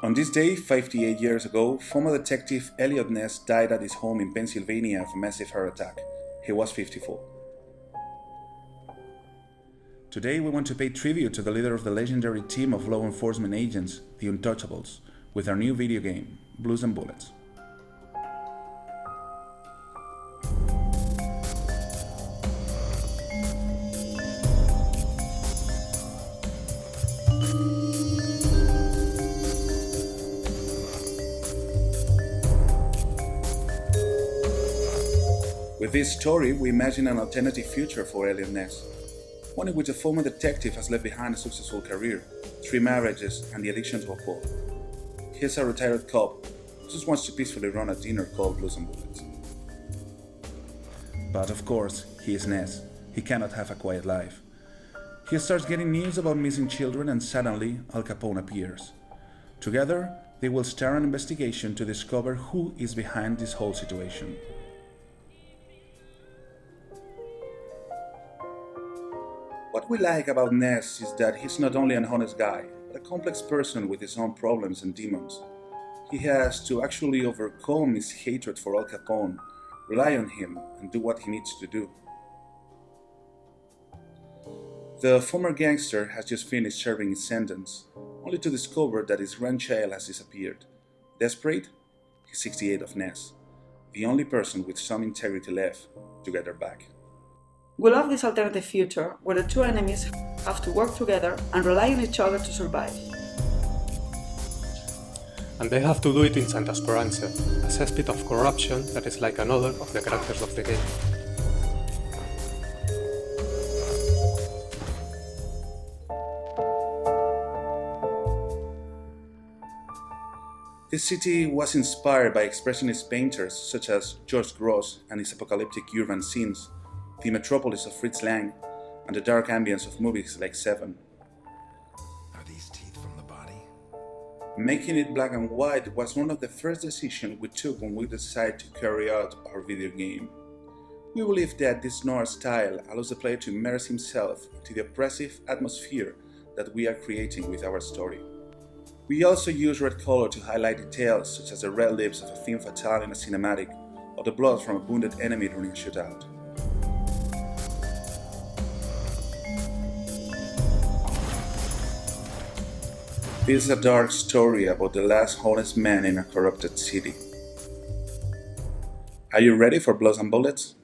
On this day, 58 years ago, former detective Elliot Ness died at his home in Pennsylvania of a massive heart attack. He was 54. Today we want to pay tribute to the leader of the legendary team of law enforcement agents, the Untouchables, with our new video game, Blues and Bullets. With this story, we imagine an alternative future for Elliot Ness, one in which a former detective has left behind a successful career, 3 marriages, and the addiction to alcohol. He's a retired cop who just wants to peacefully run a dinner called Blues and Bullets. But of course, he is Ness. He cannot have a quiet life. He starts getting news about missing children, and suddenly Al Capone appears. Together, they will start an investigation to discover who is behind this whole situation. What we like about Ness is that he's not only an honest guy, but a complex person with his own problems and demons. He has to actually overcome his hatred for Al Capone, rely on him, and do what he needs to do. The former gangster has just finished serving his sentence, only to discover that his grandchild has disappeared. Desperate, he's 68 of Ness, the only person with some integrity left to get her back. We love this alternative future where the two enemies have to work together and rely on each other to survive. And they have to do it in Santa Speranza, a cesspit of corruption that is like another of the characters of the game. This city was inspired by expressionist painters such as George Grosz and his apocalyptic urban scenes, the metropolis of Fritz Lang, and the dark ambience of movies like Seven. Are these teeth from the body? Making it black and white was one of the first decisions we took when we decided to carry out our video game. We believe that this noir style allows the player to immerse himself into the oppressive atmosphere that we are creating with our story. We also use red color to highlight details such as the red lips of a femme fatale in a cinematic, or the blood from a wounded enemy during a shootout. This is a dark story about the last honest man in a corrupted city. Are you ready for Blood and Bullets?